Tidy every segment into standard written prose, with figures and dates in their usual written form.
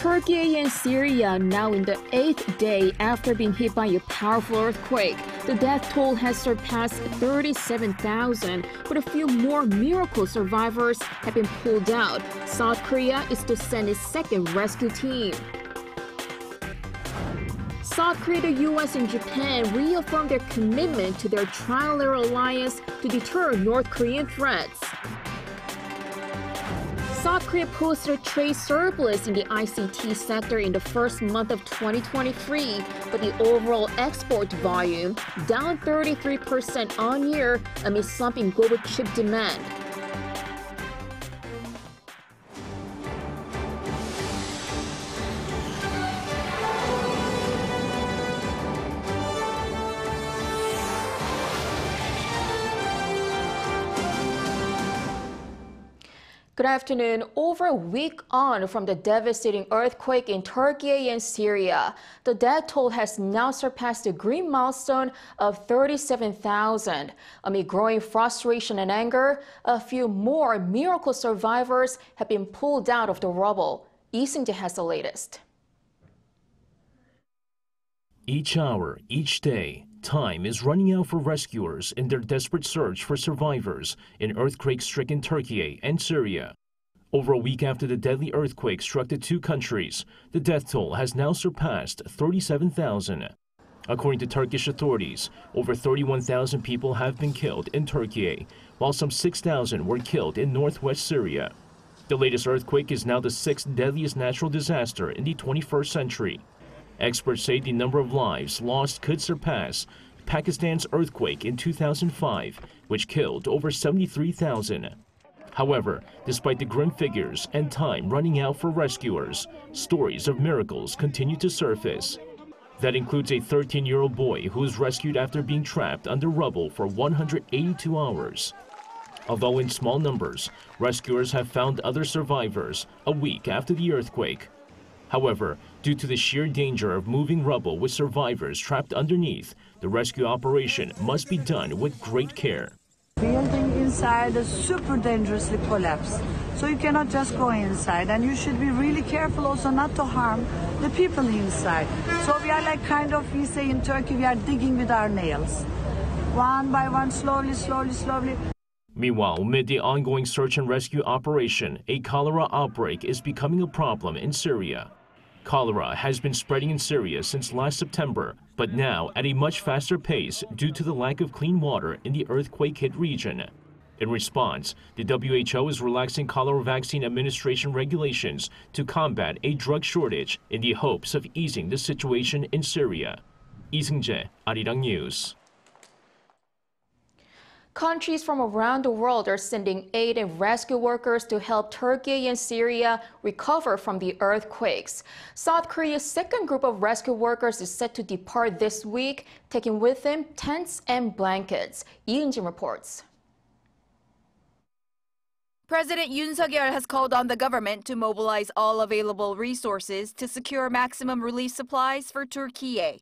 Turkey and Syria now in the 8th day after being hit by a powerful earthquake. The death toll has surpassed 37,000, but a few more miracle survivors have been pulled out. South Korea is to send its second rescue team. South Korea, the U.S. and Japan reaffirmed their commitment to their Trilateral alliance to deter North Korean threats. South Korea posted a trade surplus in the ICT sector in the first month of 2023, but the overall export volume down 33% on year amid slumping global chip demand. Good afternoon. Over a week on from the devastating earthquake in Turkey and Syria, the death toll has now surpassed the grim milestone of 37,000. Amid growing frustration and anger, a few more miracle survivors have been pulled out of the rubble. Lee Seung-jae has the latest. Each hour, each day, time is running out for rescuers in their desperate search for survivors in earthquake-stricken Turkey and Syria. Over a week after the deadly earthquake struck the two countries, the death toll has now surpassed 37,000. According to Turkish authorities, over 31,000 people have been killed in Turkey, while some 6,000 were killed in northwest Syria. The latest earthquake is now the sixth deadliest natural disaster in the 21st century. Experts say the number of lives lost could surpass Pakistan's earthquake in 2005, which killed over 73,000. However, despite the grim figures and time running out for rescuers, stories of miracles continue to surface. That includes a 13-year-old boy who was rescued after being trapped under rubble for 182 hours. Although in small numbers, rescuers have found other survivors a week after the earthquake. However, due to the sheer danger of moving rubble with survivors trapped underneath, the rescue operation must be done with great care. Building inside is super dangerously collapsed, so you cannot just go inside, and you should be really careful also not to harm the people inside. So we are like we say in Turkey, we are digging with our nails. One by one, slowly, slowly, slowly. Meanwhile, amid the ongoing search and rescue operation, a cholera outbreak is becoming a problem in Syria. Cholera has been spreading in Syria since last September, but now at a much faster pace due to the lack of clean water in the earthquake-hit region. In response, the WHO is relaxing cholera vaccine administration regulations to combat a drug shortage in the hopes of easing the situation in Syria. Lee Seung-jae, Arirang News. Countries from around the world are sending aid and rescue workers to help Turkey and Syria recover from the earthquakes. South Korea's second group of rescue workers is set to depart this week, taking with them tents and blankets. Yoon reports. President Yoon has called on the government to mobilize all available resources to secure maximum relief supplies for Türkiye.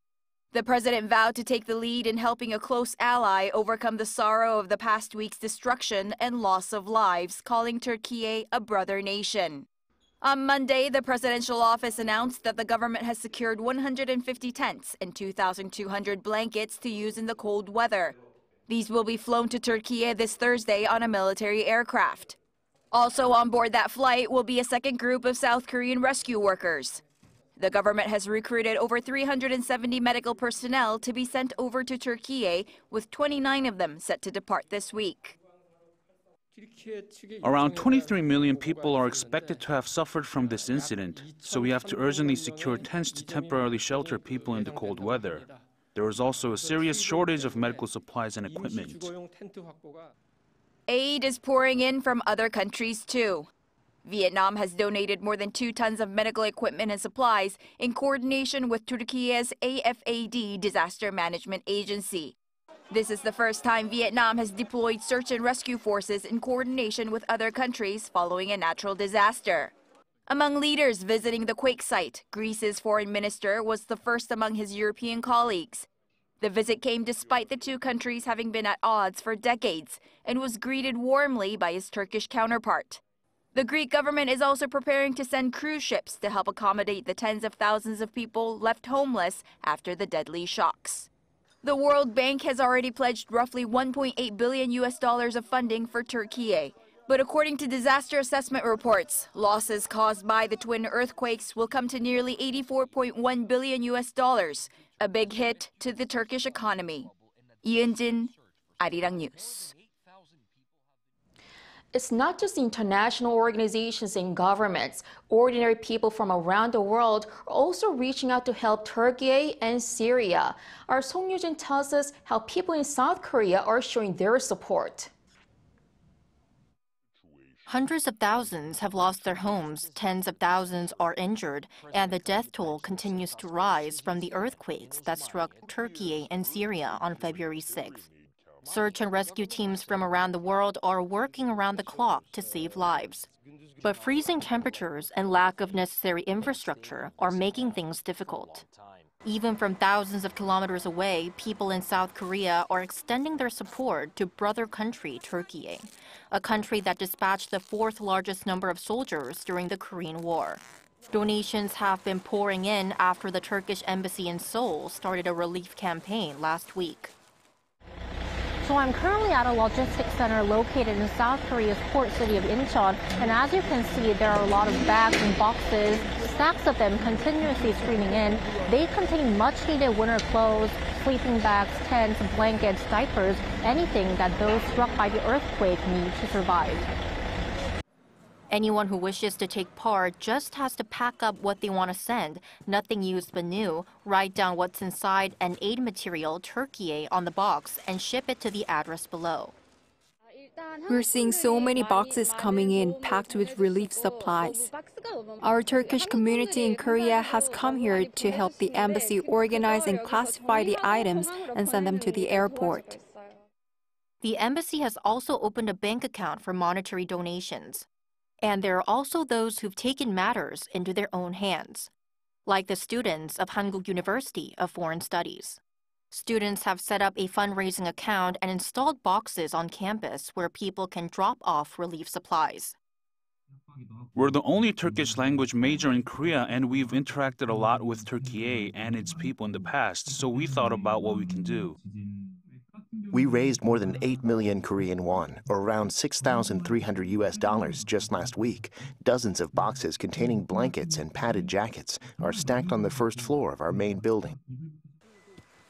The president vowed to take the lead in helping a close ally overcome the sorrow of the past week's destruction and loss of lives, calling Türkiye a brother nation. On Monday, the presidential office announced that the government has secured 150 tents and 2,200 blankets to use in the cold weather. These will be flown to Türkiye this Thursday on a military aircraft. Also on board that flight will be a second group of South Korean rescue workers. The government has recruited over 370 medical personnel to be sent over to Türkiye, with 29 of them set to depart this week. Around 23 million people are expected to have suffered from this incident, so we have to urgently secure tents to temporarily shelter people in the cold weather. There is also a serious shortage of medical supplies and equipment. Aid is pouring in from other countries too. Vietnam has donated more than 2 tons of medical equipment and supplies in coordination with Türkiye's AFAD Disaster Management Agency. This is the first time Vietnam has deployed search and rescue forces in coordination with other countries following a natural disaster. Among leaders visiting the quake site, Greece's foreign minister was the first among his European colleagues. The visit came despite the two countries having been at odds for decades and was greeted warmly by his Turkish counterpart. The Greek government is also preparing to send cruise ships to help accommodate the tens of thousands of people left homeless after the deadly shocks. The World Bank has already pledged roughly $1.8 billion of funding for Türkiye. But according to disaster assessment reports, losses caused by the twin earthquakes will come to nearly $84.1 billion, a big hit to the Turkish economy. Yoon, Arirang News. It's not just international organizations and governments. Ordinary people from around the world are also reaching out to help Turkey and Syria. Our Song Yujin tells us how people in South Korea are showing their support. Hundreds of thousands have lost their homes, tens of thousands are injured, and the death toll continues to rise from the earthquakes that struck Turkey and Syria on February 6th. Search and rescue teams from around the world are working around the clock to save lives. But freezing temperatures and lack of necessary infrastructure are making things difficult. Even from thousands of kilometers away, people in South Korea are extending their support to brother country Türkiye, a country that dispatched the fourth largest number of soldiers during the Korean War. Donations have been pouring in after the Turkish embassy in Seoul started a relief campaign last week. So I'm currently at a logistics center located in South Korea's port city of Incheon, and as you can see, there are a lot of bags and boxes, stacks of them continuously streaming in. They contain much-needed winter clothes, sleeping bags, tents, blankets, diapers, anything that those struck by the earthquake need to survive. Anyone who wishes to take part just has to pack up what they want to send, nothing used but new, write down what's inside and aid material Türkiye on the box, and ship it to the address below. We're seeing so many boxes coming in packed with relief supplies. Our Turkish community in Korea has come here to help the embassy organize and classify the items and send them to the airport. The embassy has also opened a bank account for monetary donations. And there are also those who've taken matters into their own hands, like the students of Hankuk University of Foreign Studies. Students have set up a fundraising account and installed boxes on campus where people can drop off relief supplies. We're the only Turkish language major in Korea, and we've interacted a lot with Türkiye and its people in the past, so we thought about what we can do. We raised more than 8 million Korean won, or around $6,300 just last week. Dozens of boxes containing blankets and padded jackets are stacked on the first floor of our main building.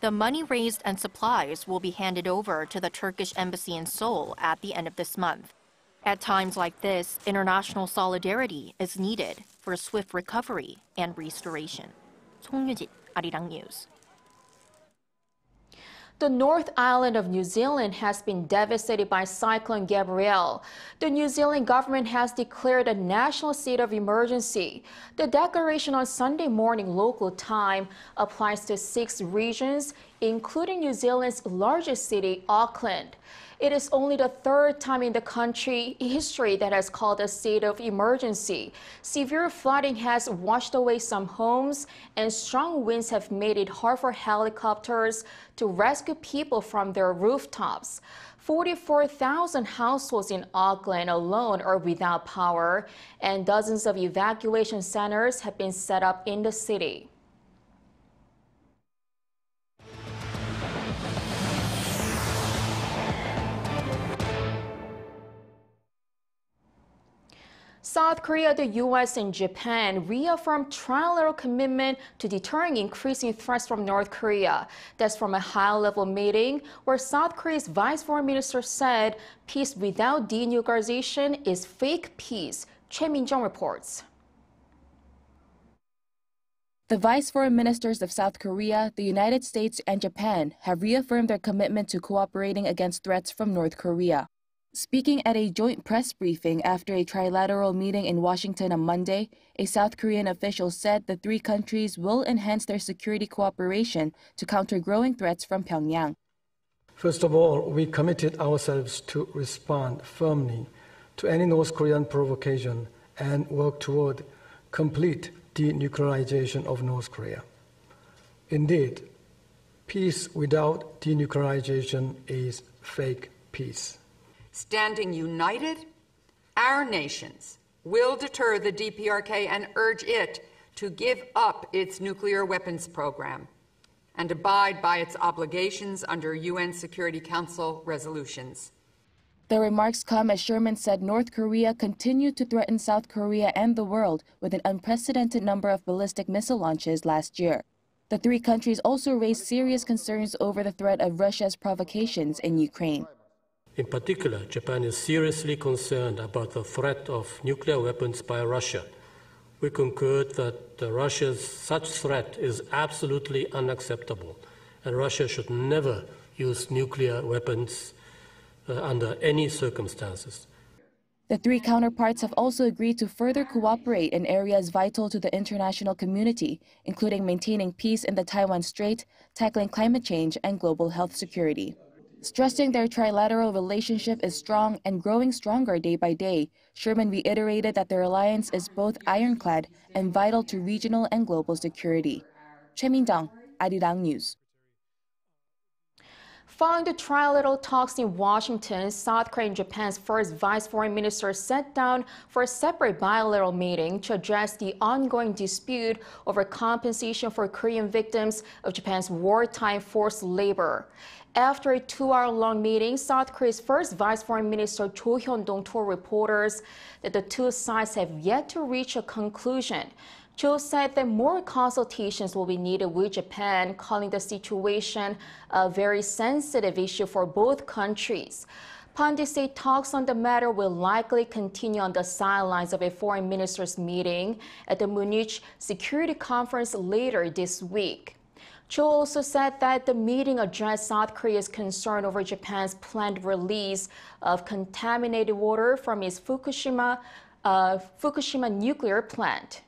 The money raised and supplies will be handed over to the Turkish embassy in Seoul at the end of this month. At times like this, international solidarity is needed for swift recovery and restoration. 송유진, Arirang News. The North Island of New Zealand has been devastated by Cyclone Gabrielle. The New Zealand government has declared a national state of emergency. The declaration on Sunday morning local time applies to 6 regions, including New Zealand's largest city, Auckland. It is only the 3rd time in the country history that has called a state of emergency. Severe flooding has washed away some homes, and strong winds have made it hard for helicopters to rescue people from their rooftops. 44,000 households in Auckland alone are without power, and dozens of evacuation centers have been set up in the city. South Korea, the U.S., and Japan reaffirmed trilateral commitment to deterring increasing threats from North Korea. That's from a high-level meeting where South Korea's Vice Foreign Minister said peace without denuclearization is fake peace. Choi Min-jung reports. The Vice Foreign Ministers of South Korea, the United States, and Japan have reaffirmed their commitment to cooperating against threats from North Korea. Speaking at a joint press briefing after a trilateral meeting in Washington on Monday, a South Korean official said the 3 countries will enhance their security cooperation to counter growing threats from Pyongyang. First of all, we committed ourselves to respond firmly to any North Korean provocation and work toward complete denuclearization of North Korea. Indeed, peace without denuclearization is fake peace. Standing united, our nations will deter the DPRK and urge it to give up its nuclear weapons program and abide by its obligations under UN Security Council resolutions. The remarks come as Sherman said North Korea continued to threaten South Korea and the world with an unprecedented number of ballistic missile launches last year. The three countries also raised serious concerns over the threat of Russia's provocations in Ukraine. In particular, Japan is seriously concerned about the threat of nuclear weapons by Russia. We concurred that Russia's such threat is absolutely unacceptable, and Russia should never use nuclear weapons under any circumstances. The three counterparts have also agreed to further cooperate in areas vital to the international community, including maintaining peace in the Taiwan Strait, tackling climate change, and global health security. Stressing their trilateral relationship is strong and growing stronger day by day, Sherman reiterated that their alliance is both ironclad and vital to regional and global security. Choi Min-dang, Arirang News. Following the trilateral talks in Washington, South Korea and Japan's first vice foreign minister sat down for a separate bilateral meeting to address the ongoing dispute over compensation for Korean victims of Japan's wartime forced labor. After a 2-hour-long meeting, South Korea's first vice foreign minister Cho Hyun-dong told reporters that the two sides have yet to reach a conclusion. Cho said that more consultations will be needed with Japan, calling the situation a very sensitive issue for both countries. Pundits say talks on the matter will likely continue on the sidelines of a foreign ministers' meeting at the Munich Security Conference later this week. Cho also said that the meeting addressed South Korea's concern over Japan's planned release of contaminated water from its Fukushima nuclear plant.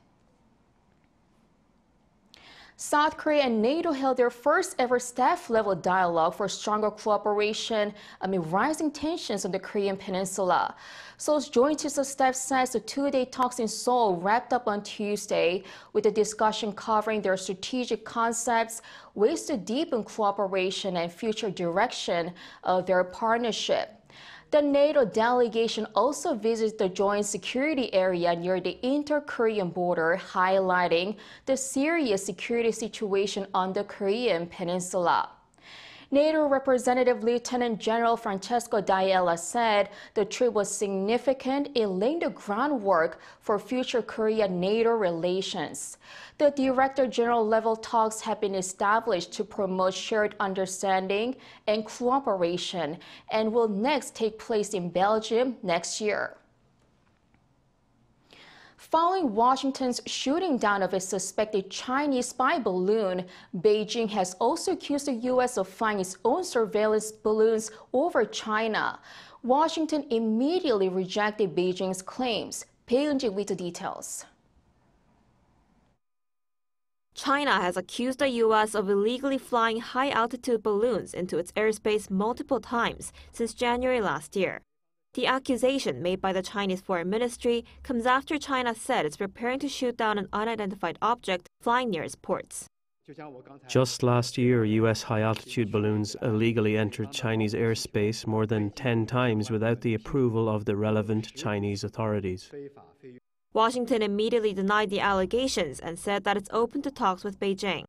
South Korea and NATO held their first ever staff-level dialogue for stronger cooperation amid rising tensions on the Korean Peninsula. Seoul's Joint Chiefs of Staff says the two-day talks in Seoul wrapped up on Tuesday, with the discussion covering their strategic concepts, ways to deepen cooperation, and future direction of their partnership. The NATO delegation also visits the joint security area near the inter-Korean border, highlighting the serious security situation on the Korean Peninsula. NATO Representative Lieutenant General Francesco D'Aiella said the trip was significant in laying the groundwork for future Korea-NATO relations. The Director General level talks have been established to promote shared understanding and cooperation and will next take place in Belgium next year. Following Washington's shooting down of a suspected Chinese spy balloon, Beijing has also accused the U.S. of flying its own surveillance balloons over China. Washington immediately rejected Beijing's claims. Bae Eun-ji with the details. China has accused the U.S. of illegally flying high-altitude balloons into its airspace multiple times since January last year. The accusation made by the Chinese Foreign Ministry comes after China said it's preparing to shoot down an unidentified object flying near its ports. Just last year, U.S. high-altitude balloons illegally entered Chinese airspace more than 10 times without the approval of the relevant Chinese authorities. Washington immediately denied the allegations and said that it's open to talks with Beijing.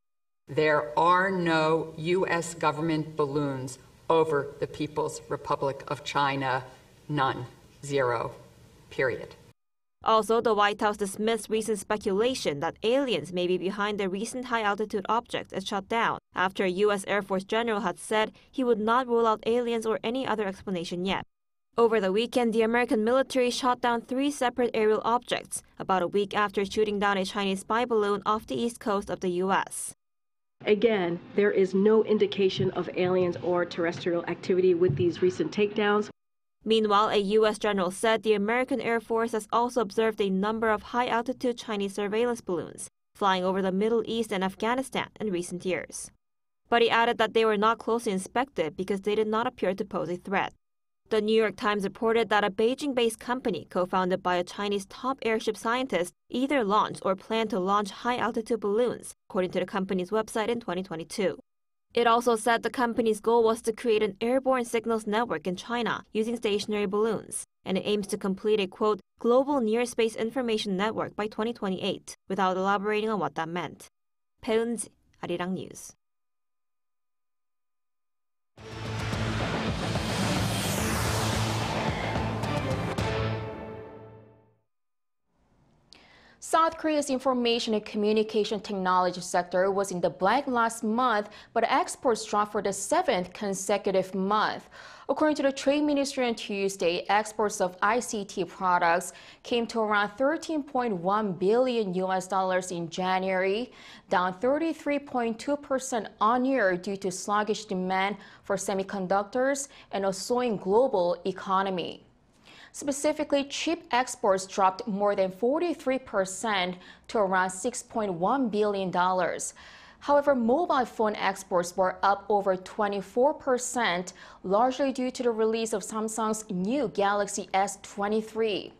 There are no U.S. government balloons over the People's Republic of China. None. Zero. Period. Also, the White House dismissed recent speculation that aliens may be behind the recent high-altitude object it shot down, after a U.S. Air Force general had said he would not rule out aliens or any other explanation yet. Over the weekend, the American military shot down 3 separate aerial objects, about a week after shooting down a Chinese spy balloon off the east coast of the U.S. Again, there is no indication of aliens or terrestrial activity with these recent takedowns. Meanwhile, a U.S. general said the American Air Force has also observed a number of high-altitude Chinese surveillance balloons flying over the Middle East and Afghanistan in recent years. But he added that they were not closely inspected because they did not appear to pose a threat. The New York Times reported that a Beijing-based company co-founded by a Chinese top airship scientist either launched or planned to launch high-altitude balloons, according to the company's website in 2022. It also said the company's goal was to create an airborne signals network in China using stationary balloons, and it aims to complete a, quote, global near-space information network by 2028, without elaborating on what that meant. 배은지, Arirang News. South Korea's information and communication technology sector was in the black last month, but exports dropped for the 7th consecutive month. According to the Trade Ministry on Tuesday, exports of ICT products came to around $13.1 billion in January, down 33.2% on-year due to sluggish demand for semiconductors and a slowing global economy. Specifically, chip exports dropped more than 43% to around $6.1 billion. However, mobile phone exports were up over 24%, largely due to the release of Samsung's new Galaxy S23.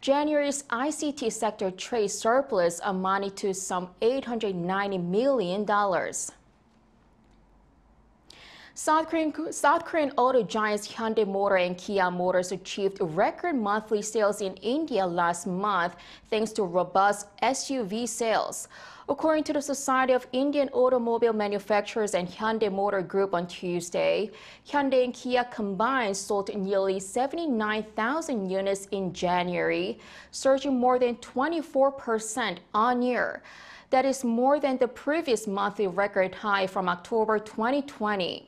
January's ICT sector trade surplus amounted to some $890 million. South Korean auto giants Hyundai Motor and Kia Motors achieved record monthly sales in India last month thanks to robust SUV sales. According to the Society of Indian Automobile Manufacturers and Hyundai Motor Group on Tuesday, Hyundai and Kia combined sold nearly 79,000 units in January, surging more than 24% on-year. That is more than the previous monthly record high from October 2020.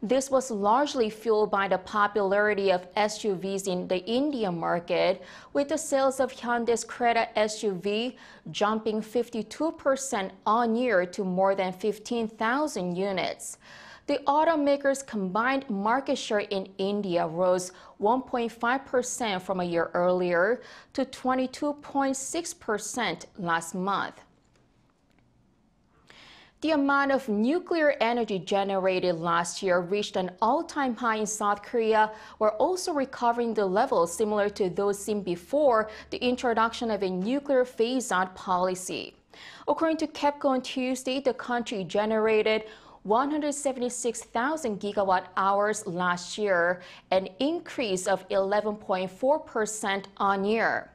This was largely fueled by the popularity of SUVs in the Indian market, with the sales of Hyundai's Creta SUV jumping 52% on-year to more than 15,000 units. The automaker's combined market share in India rose 1.5% from a year earlier to 22.6% last month. The amount of nuclear energy generated last year reached an all-time high in South Korea, while also recovering the levels similar to those seen before the introduction of a nuclear phase-out policy. According to KEPCO on Tuesday, the country generated 176,000 gigawatt-hours last year, an increase of 11.4% on-year.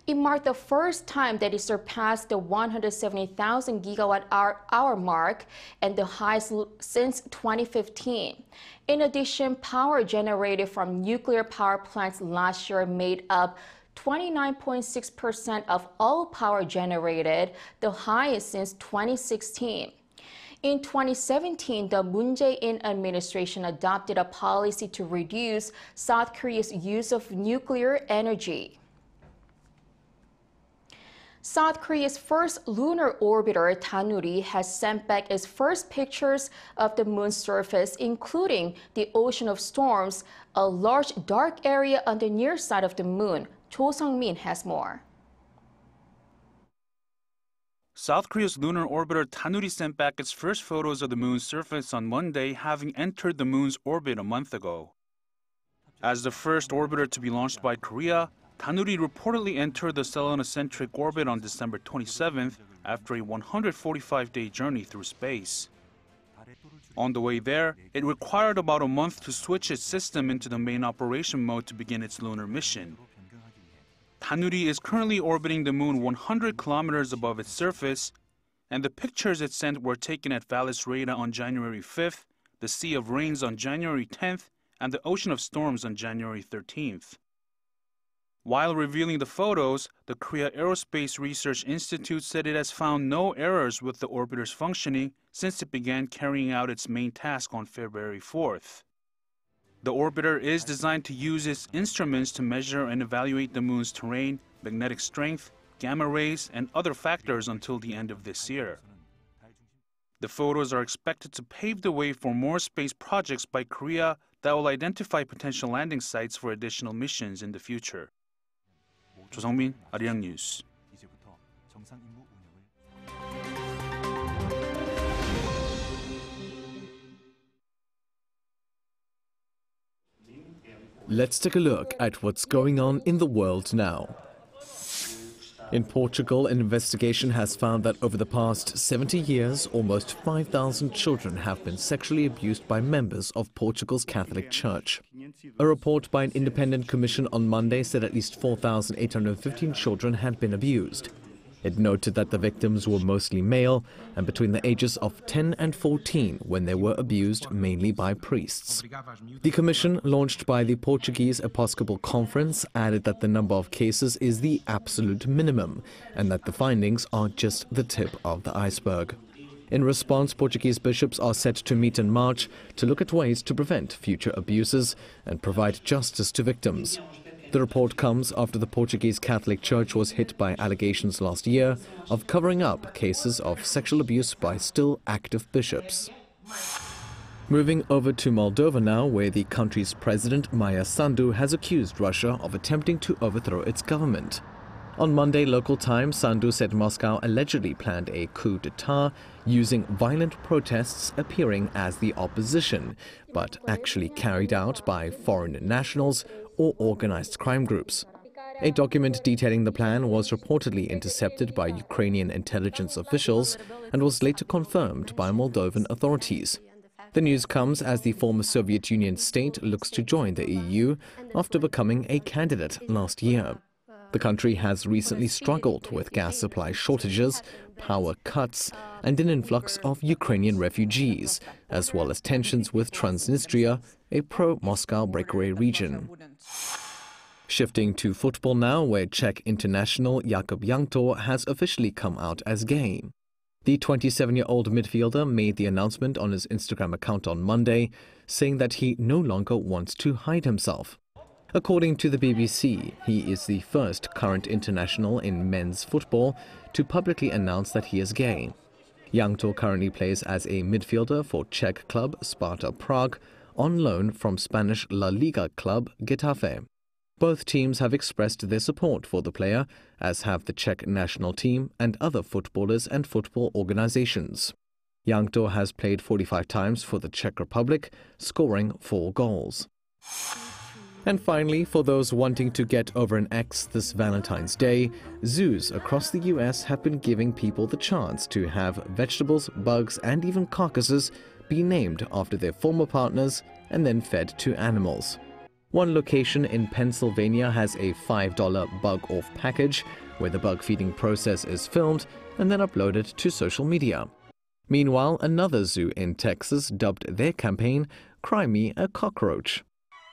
It marked the first time that it surpassed the 170,000 gigawatt-hour mark and the highest since 2015. In addition, power generated from nuclear power plants last year made up 29.6% of all power generated, the highest since 2016. In 2017, the Moon Jae-in administration adopted a policy to reduce South Korea's use of nuclear energy. South Korea's first lunar orbiter, Danuri, has sent back its first pictures of the moon's surface, including the ocean of storms, a large dark area on the near side of the moon. Cho Sung-min has more. South Korea's lunar orbiter Danuri sent back its first photos of the moon's surface on Monday, having entered the moon's orbit a month ago. As the first orbiter to be launched by Korea, Danuri reportedly entered the selenocentric orbit on December 27th after a 145-day journey through space. On the way there, it required about a month to switch its system into the main operation mode to begin its lunar mission. Danuri is currently orbiting the moon 100 kilometers above its surface, and the pictures it sent were taken at Valles Rada on January 5th, the Sea of Rains on January 10th, and the Ocean of Storms on January 13th. While revealing the photos, the Korea Aerospace Research Institute said it has found no errors with the orbiter's functioning since it began carrying out its main task on February 4th. The orbiter is designed to use its instruments to measure and evaluate the moon's terrain, magnetic strength, gamma rays, and other factors until the end of this year. The photos are expected to pave the way for more space projects by Korea that will identify potential landing sites for additional missions in the future. 조성민, Arirang News. Let's take a look at what's going on in the world now. In Portugal, an investigation has found that over the past 70 years, almost 5,000 children have been sexually abused by members of Portugal's Catholic Church. A report by an independent commission on Monday said at least 4,815 children had been abused. It noted that the victims were mostly male and between the ages of 10 and 14 when they were abused mainly by priests. The commission, launched by the Portuguese Episcopal Conference, added that the number of cases is the absolute minimum and that the findings are just the tip of the iceberg. In response, Portuguese bishops are set to meet in March to look at ways to prevent future abuses and provide justice to victims. The report comes after the Portuguese Catholic Church was hit by allegations last year of covering up cases of sexual abuse by still active bishops. Moving over to Moldova now, where the country's president, Maia Sandu, has accused Russia of attempting to overthrow its government. On Monday local time, Sandu said Moscow allegedly planned a coup d'etat using violent protests appearing as the opposition, but actually carried out by foreign nationals or organized crime groups. A document detailing the plan was reportedly intercepted by Ukrainian intelligence officials and was later confirmed by Moldovan authorities. The news comes as the former Soviet Union state looks to join the EU after becoming a candidate last year. The country has recently struggled with gas supply shortages, power cuts, and an influx of Ukrainian refugees, as well as tensions with Transnistria, a pro-Moscow breakaway region. Shifting to football now, where Czech international Jakub Jankto has officially come out as gay. The 27-year-old midfielder made the announcement on his Instagram account on Monday, saying that he no longer wants to hide himself. According to the BBC, he is the first current international in men's football to publicly announce that he is gay. Jankto currently plays as a midfielder for Czech club Sparta Prague, on loan from Spanish La Liga club Getafe. Both teams have expressed their support for the player, as have the Czech national team and other footballers and football organizations. Jankto has played 45 times for the Czech Republic, scoring 4 goals. And finally, for those wanting to get over an ex this Valentine's Day, zoos across the US have been giving people the chance to have vegetables, bugs, and even carcasses be named after their former partners and then fed to animals. One location in Pennsylvania has a $5 bug-off package where the bug feeding process is filmed and then uploaded to social media. Meanwhile, another zoo in Texas dubbed their campaign "Cry Me a Cockroach."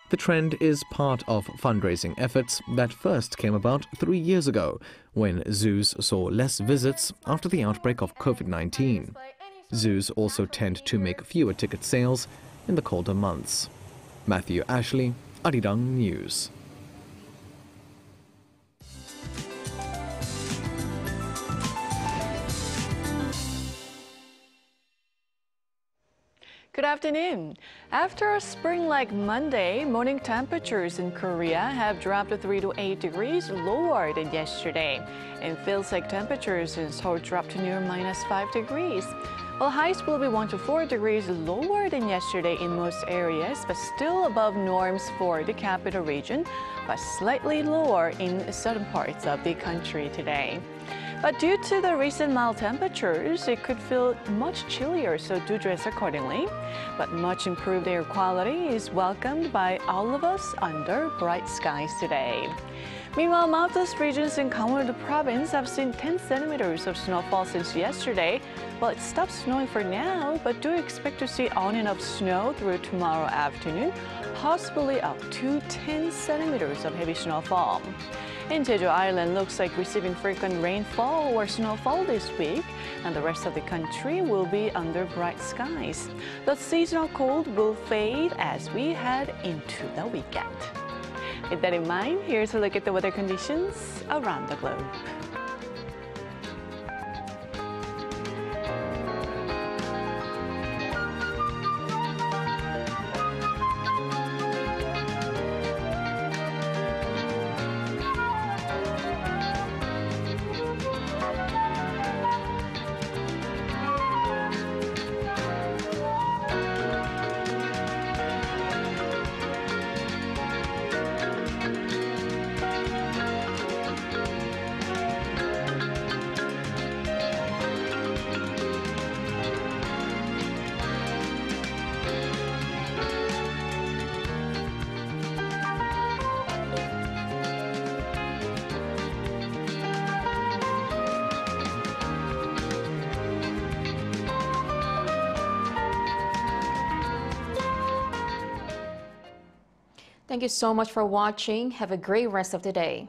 The trend is part of fundraising efforts that first came about 3 years ago when zoos saw less visits after the outbreak of COVID-19. Zoos also tend to make fewer ticket sales in the colder months. Matthew Ashley, Arirang News. Good afternoon. After a spring-like Monday, morning temperatures in Korea have dropped to 3 to 8 degrees lower than yesterday. And feels like temperatures in Seoul dropped to near -5 degrees. While highs will be 1 to 4 degrees lower than yesterday in most areas, but still above norms for the capital region, but slightly lower in southern parts of the country today. But due to the recent mild temperatures, it could feel much chillier, so do dress accordingly. But much improved air quality is welcomed by all of us under bright skies today. Meanwhile, mountainous regions in Gangwon-do province have seen 10 centimeters of snowfall since yesterday. Well, it stopped snowing for now, but do expect to see on and off snow through tomorrow afternoon, possibly up to 10 centimeters of heavy snowfall. And Jeju Island looks like receiving frequent rainfall or snowfall this week, and the rest of the country will be under bright skies. The seasonal cold will fade as we head into the weekend. With that in mind, here's a look at the weather conditions around the globe. Thank you so much for watching. Have a great rest of the day.